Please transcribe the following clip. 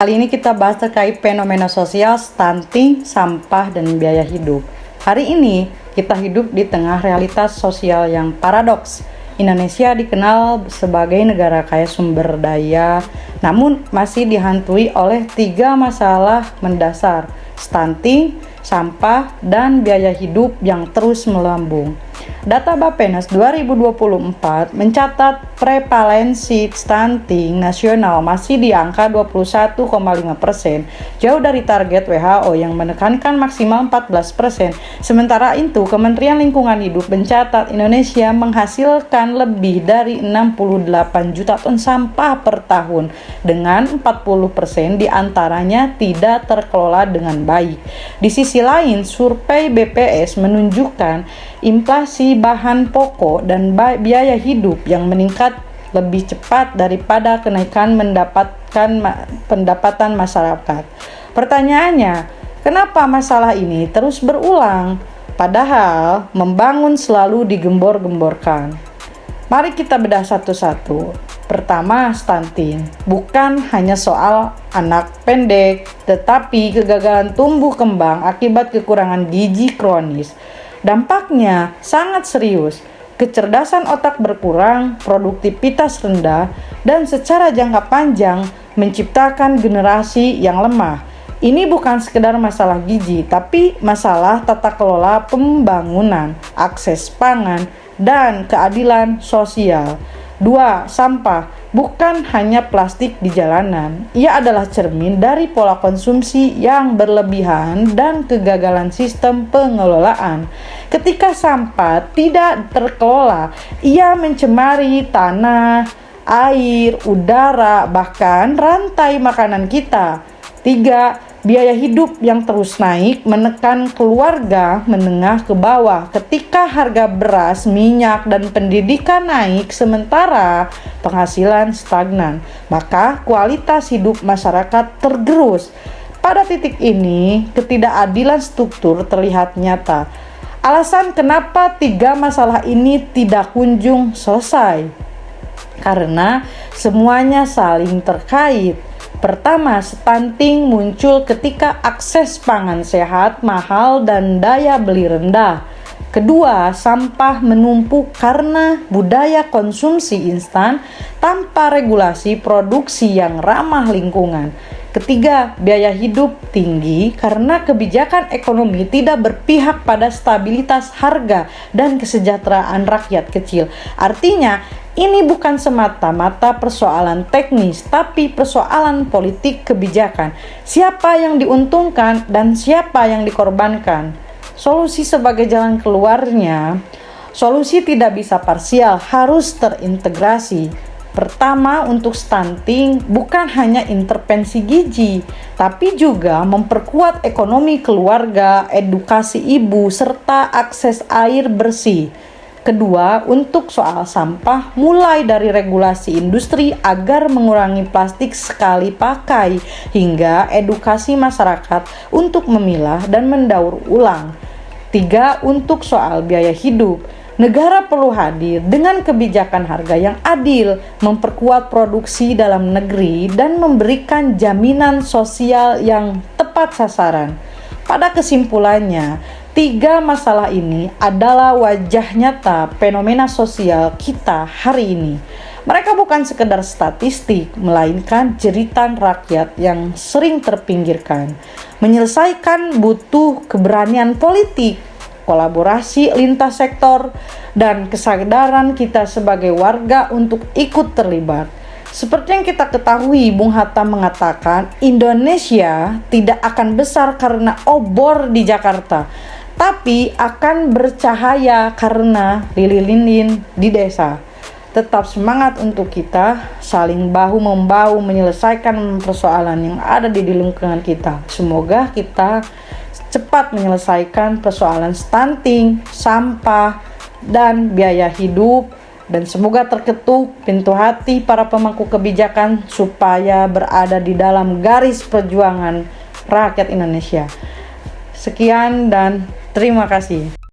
Kali ini kita bahas terkait fenomena sosial, stunting, sampah, dan biaya hidup. Hari ini kita hidup di tengah realitas sosial yang paradoks. Indonesia dikenal sebagai negara kaya sumber daya, namun masih dihantui oleh 3 masalah mendasar: stunting, sampah, dan biaya hidup yang terus melambung. Data Bappenas 2024 mencatat prevalensi stunting nasional masih di angka 21,5%, jauh dari target WHO yang menekankan maksimal 14%. Sementara itu, Kementerian Lingkungan Hidup mencatat Indonesia menghasilkan lebih dari 68 juta ton sampah per tahun, dengan 40% diantaranya tidak terkelola dengan baik. Di sisi lain, survei BPS menunjukkan inflasi bahan pokok dan biaya hidup yang meningkat lebih cepat daripada kenaikan pendapatan masyarakat. Pertanyaannya, kenapa masalah ini terus berulang? Padahal membangun selalu digembor-gemborkan. Mari kita bedah satu-satu. Pertama, stunting. Bukan hanya soal anak pendek, tetapi kegagalan tumbuh kembang akibat kekurangan gizi kronis. Dampaknya sangat serius. Kecerdasan otak berkurang, produktivitas rendah, dan secara jangka panjang menciptakan generasi yang lemah. Ini bukan sekedar masalah gizi, tapi masalah tata kelola pembangunan, akses pangan, dan keadilan sosial. 2. Sampah. Bukan hanya plastik di jalanan. Ia adalah cermin dari pola konsumsi yang berlebihan dan kegagalan sistem pengelolaan. Ketika sampah tidak terkelola, ia mencemari tanah, air, udara, bahkan rantai makanan kita. 3. Biaya hidup yang terus naik menekan keluarga menengah ke bawah. Ketika harga beras, minyak, dan pendidikan naik sementara penghasilan stagnan, maka kualitas hidup masyarakat tergerus. Pada titik ini, ketidakadilan struktur terlihat nyata. Alasan kenapa 3 masalah ini tidak kunjung selesai, karena semuanya saling terkait. Pertama, stunting muncul ketika akses pangan sehat mahal dan daya beli rendah. Kedua, sampah menumpuk karena budaya konsumsi instan tanpa regulasi produksi yang ramah lingkungan. Ketiga, biaya hidup tinggi karena kebijakan ekonomi tidak berpihak pada stabilitas harga dan kesejahteraan rakyat kecil. Artinya, ini bukan semata-mata persoalan teknis, tapi persoalan politik kebijakan. Siapa yang diuntungkan dan siapa yang dikorbankan? Solusi sebagai jalan keluarnya, solusi tidak bisa parsial, harus terintegrasi. Pertama, untuk stunting bukan hanya intervensi gizi, tapi juga memperkuat ekonomi keluarga, edukasi ibu, serta akses air bersih. Kedua, untuk soal sampah, mulai dari regulasi industri agar mengurangi plastik sekali pakai, hingga edukasi masyarakat untuk memilah dan mendaur ulang. 3. Untuk soal biaya hidup, negara perlu hadir dengan kebijakan harga yang adil, memperkuat produksi dalam negeri, dan memberikan jaminan sosial yang tepat sasaran. Pada kesimpulannya, 3 masalah ini adalah wajah nyata fenomena sosial kita hari ini. Mereka bukan sekedar statistik, melainkan jeritan rakyat yang sering terpinggirkan. Menyelesaikan butuh keberanian politik, kolaborasi lintas sektor, dan kesadaran kita sebagai warga untuk ikut terlibat. Seperti yang kita ketahui, Bung Hatta mengatakan, Indonesia tidak akan besar karena obor di Jakarta, tapi akan bercahaya karena lilin-lilin di desa. Tetap semangat untuk kita saling bahu-membahu menyelesaikan persoalan yang ada di lingkungan kita. Semoga kita cepat menyelesaikan persoalan stunting, sampah, dan biaya hidup, dan semoga terketuk pintu hati para pemangku kebijakan supaya berada di dalam garis perjuangan rakyat Indonesia. Sekian dan terima kasih.